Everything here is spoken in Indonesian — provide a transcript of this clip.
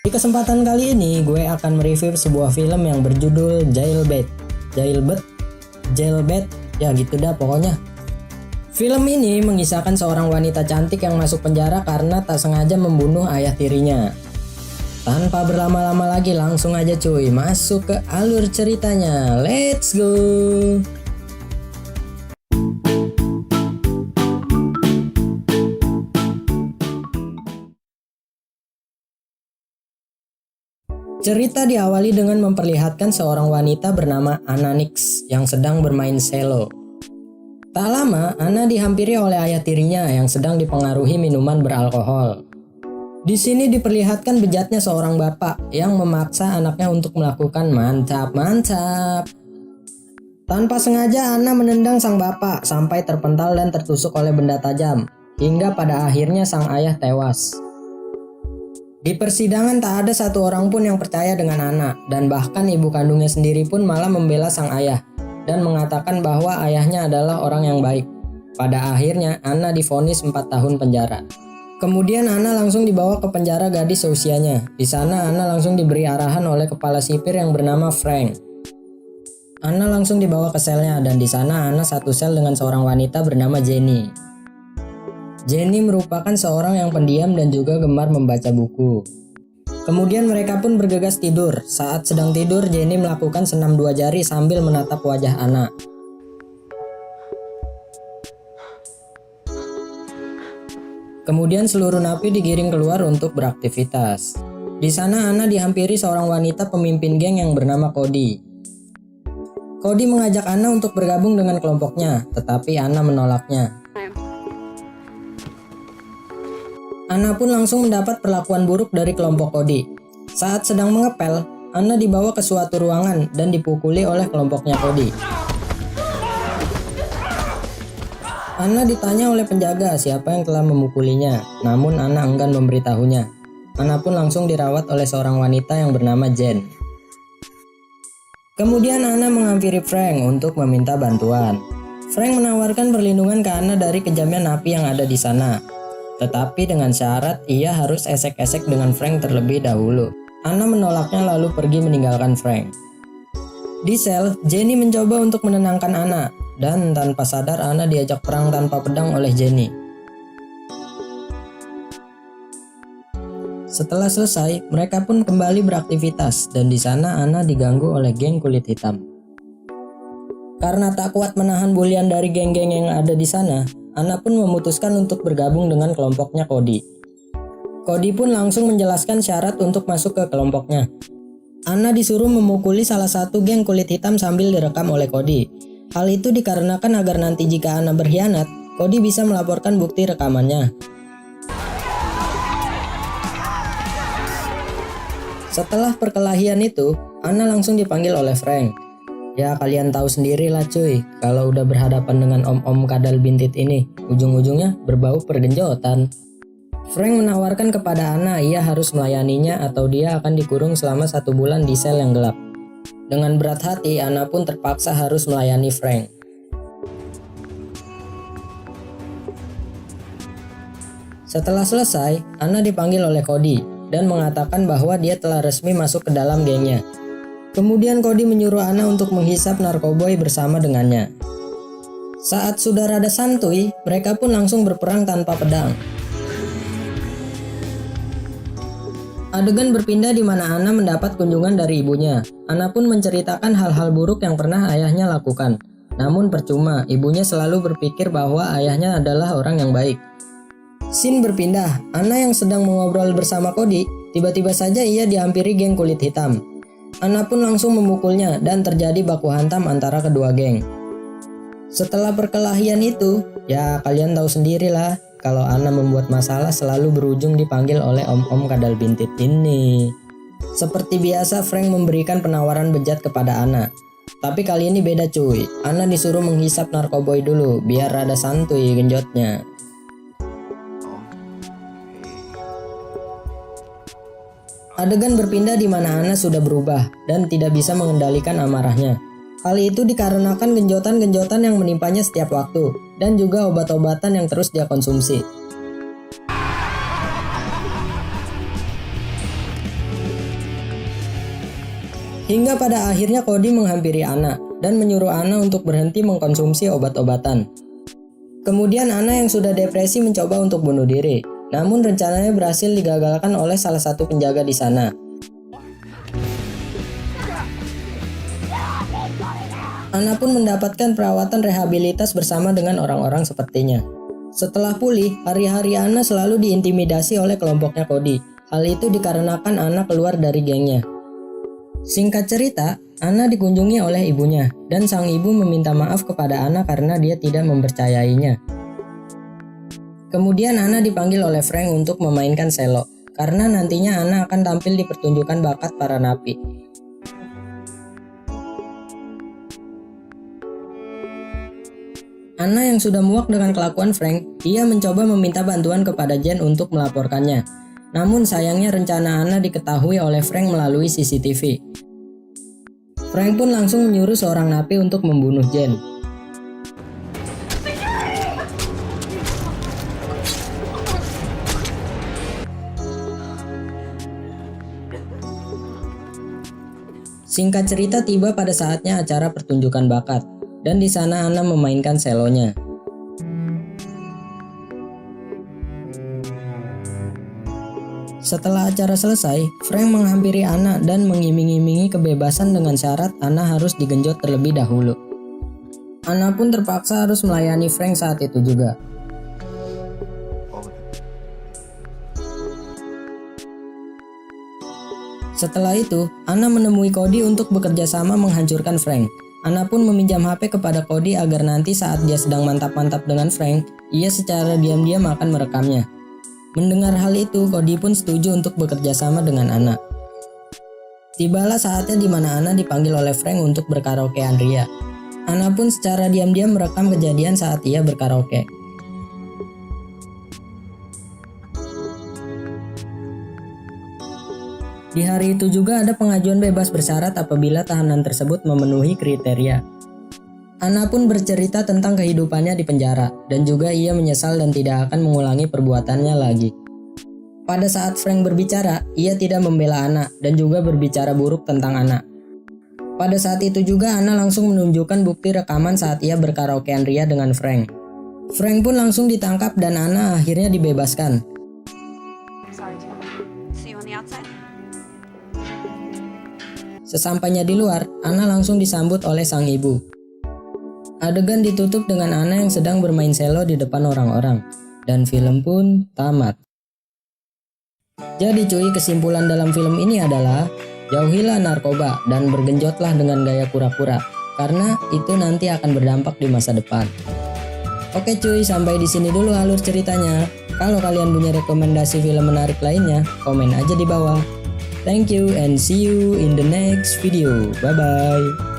Di kesempatan kali ini gue akan mereview sebuah film yang berjudul Jailbait. Jailbait, ya gitu dah pokoknya. Film ini mengisahkan seorang wanita cantik yang masuk penjara karena tak sengaja membunuh ayah tirinya. Tanpa berlama-lama lagi langsung aja cuy masuk ke alur ceritanya. Let's go. Cerita diawali dengan memperlihatkan seorang wanita bernama Anna Nix yang sedang bermain selo. Tak lama, Anna dihampiri oleh ayah tirinya yang sedang dipengaruhi minuman beralkohol. Di sini diperlihatkan bejatnya seorang bapak yang memaksa anaknya untuk melakukan mantap. Tanpa sengaja Anna menendang sang bapak sampai terpental dan tertusuk oleh benda tajam, hingga pada akhirnya sang ayah tewas. Di persidangan tak ada satu orang pun yang percaya dengan Anna, dan bahkan ibu kandungnya sendiri pun malah membela sang ayah dan mengatakan bahwa ayahnya adalah orang yang baik. Pada akhirnya Anna divonis 4 tahun penjara. Kemudian Anna langsung dibawa ke penjara gadis seusianya. Di sana Anna langsung diberi arahan oleh kepala sipir yang bernama Frank. Anna langsung dibawa ke selnya dan di sana Anna satu sel dengan seorang wanita bernama Jenny. Jenny merupakan seorang yang pendiam dan juga gemar membaca buku. Kemudian mereka pun bergegas tidur. Saat sedang tidur, Jenny melakukan senam 2 jari sambil menatap wajah Anna. Kemudian seluruh napi digiring keluar untuk beraktivitas. Di sana Anna dihampiri seorang wanita pemimpin geng yang bernama Cody. Cody mengajak Anna untuk bergabung dengan kelompoknya, tetapi Anna menolaknya. Anna pun langsung mendapat perlakuan buruk dari kelompok Cody. Saat sedang mengepel, Anna dibawa ke suatu ruangan dan dipukuli oleh kelompoknya Cody. Anna ditanya oleh penjaga siapa yang telah memukulinya, namun Anna enggan memberitahunya. Anna pun langsung dirawat oleh seorang wanita yang bernama Jen. Kemudian Anna menghampiri Frank untuk meminta bantuan. Frank menawarkan perlindungan ke Anna dari kejamnya napi yang ada di sana. Tetapi dengan syarat ia harus esek-esek dengan Frank terlebih dahulu. Anna menolaknya lalu pergi meninggalkan Frank. Di sel, Jenny mencoba untuk menenangkan Anna dan tanpa sadar Anna diajak perang tanpa pedang oleh Jenny. Setelah selesai, mereka pun kembali beraktivitas dan di sana Anna diganggu oleh geng kulit hitam. Karena tak kuat menahan bulian dari geng-geng yang ada di sana, Anna pun memutuskan untuk bergabung dengan kelompoknya Cody. Cody pun langsung menjelaskan syarat untuk masuk ke kelompoknya. Anna disuruh memukuli salah satu geng kulit hitam sambil direkam oleh Cody. Hal itu dikarenakan agar nanti jika Anna berkhianat, Cody bisa melaporkan bukti rekamannya. Setelah perkelahian itu, Anna langsung dipanggil oleh Frank. Ya kalian tahu sendiri lah cuy, kalau udah berhadapan dengan om-om kadal bintit ini, ujung-ujungnya berbau pergenjotan. Frank menawarkan kepada Anna ia harus melayaninya atau dia akan dikurung selama 1 bulan di sel yang gelap. Dengan berat hati, Anna pun terpaksa harus melayani Frank. Setelah selesai, Anna dipanggil oleh Cody dan mengatakan bahwa dia telah resmi masuk ke dalam gengnya. Kemudian Cody menyuruh Anna untuk menghisap narkoboy bersama dengannya. Saat sudah rada santuy, mereka pun langsung berperang tanpa pedang. Adegan berpindah di mana Anna mendapat kunjungan dari ibunya. Anna pun menceritakan hal-hal buruk yang pernah ayahnya lakukan. Namun percuma, ibunya selalu berpikir bahwa ayahnya adalah orang yang baik. Scene berpindah, Anna yang sedang mengobrol bersama Cody, tiba-tiba saja ia dihampiri geng kulit hitam. Anna pun langsung memukulnya dan terjadi baku hantam antara kedua geng. Setelah perkelahian itu, ya kalian tahu sendirilah kalau Anna membuat masalah selalu berujung dipanggil oleh om-om kadal bintit ini. Seperti biasa Frank memberikan penawaran bejat kepada Anna. Tapi kali ini beda cuy, Anna disuruh menghisap narkoboy dulu biar rada santuy genjotnya. Adegan berpindah di mana Anna sudah berubah dan tidak bisa mengendalikan amarahnya. Hal itu dikarenakan genjotan-genjotan yang menimpanya setiap waktu dan juga obat-obatan yang terus dia konsumsi. Hingga pada akhirnya Cody menghampiri Anna dan menyuruh Anna untuk berhenti mengkonsumsi obat-obatan. Kemudian Anna yang sudah depresi mencoba untuk bunuh diri, namun rencananya berhasil digagalkan oleh salah satu penjaga di sana. Anna pun mendapatkan perawatan rehabilitas bersama dengan orang-orang sepertinya. Setelah pulih, hari-hari Anna selalu diintimidasi oleh kelompoknya Cody. Hal itu dikarenakan Anna keluar dari gengnya. Singkat cerita, Anna dikunjungi oleh ibunya, dan sang ibu meminta maaf kepada Anna karena dia tidak mempercayainya. Kemudian Anna dipanggil oleh Frank untuk memainkan cello, karena nantinya Anna akan tampil di pertunjukan bakat para napi. Anna yang sudah muak dengan kelakuan Frank, ia mencoba meminta bantuan kepada Jen untuk melaporkannya. Namun sayangnya rencana Anna diketahui oleh Frank melalui CCTV. Frank pun langsung menyuruh seorang napi untuk membunuh Jen. Singkat cerita, tiba pada saatnya acara pertunjukan bakat, dan di sana Anna memainkan selonya. Setelah acara selesai, Frank menghampiri Anna dan mengiming-imingi kebebasan dengan syarat Anna harus digenjot terlebih dahulu. Anna pun terpaksa harus melayani Frank saat itu juga. Setelah itu, Anna menemui Cody untuk bekerja sama menghancurkan Frank. Anna pun meminjam HP kepada Cody agar nanti saat dia sedang mantap-mantap dengan Frank, ia secara diam-diam akan merekamnya. Mendengar hal itu, Cody pun setuju untuk bekerja sama dengan Anna. Tibalah saatnya di mana Anna dipanggil oleh Frank untuk berkaraokean ria. Anna pun secara diam-diam merekam kejadian saat ia berkaraoke. Di hari itu juga ada pengajuan bebas bersyarat apabila tahanan tersebut memenuhi kriteria. Anna pun bercerita tentang kehidupannya di penjara, dan juga ia menyesal dan tidak akan mengulangi perbuatannya lagi. Pada saat Frank berbicara, ia tidak membela Anna dan juga berbicara buruk tentang Anna. Pada saat itu juga Anna langsung menunjukkan bukti rekaman saat ia berkaraokean ria dengan Frank. Frank pun langsung ditangkap dan Anna akhirnya dibebaskan. Sesampainya di luar, Anna langsung disambut oleh sang ibu. Adegan ditutup dengan Anna yang sedang bermain cello di depan orang-orang, dan film pun tamat. Jadi cuy, kesimpulan dalam film ini adalah jauhilah narkoba dan bergenjotlah dengan gaya kura-kura, karena itu nanti akan berdampak di masa depan. Oke cuy, sampai di sini dulu alur ceritanya. Kalau kalian punya rekomendasi film menarik lainnya, komen aja di bawah. Thank you and see you in the next video. Bye bye.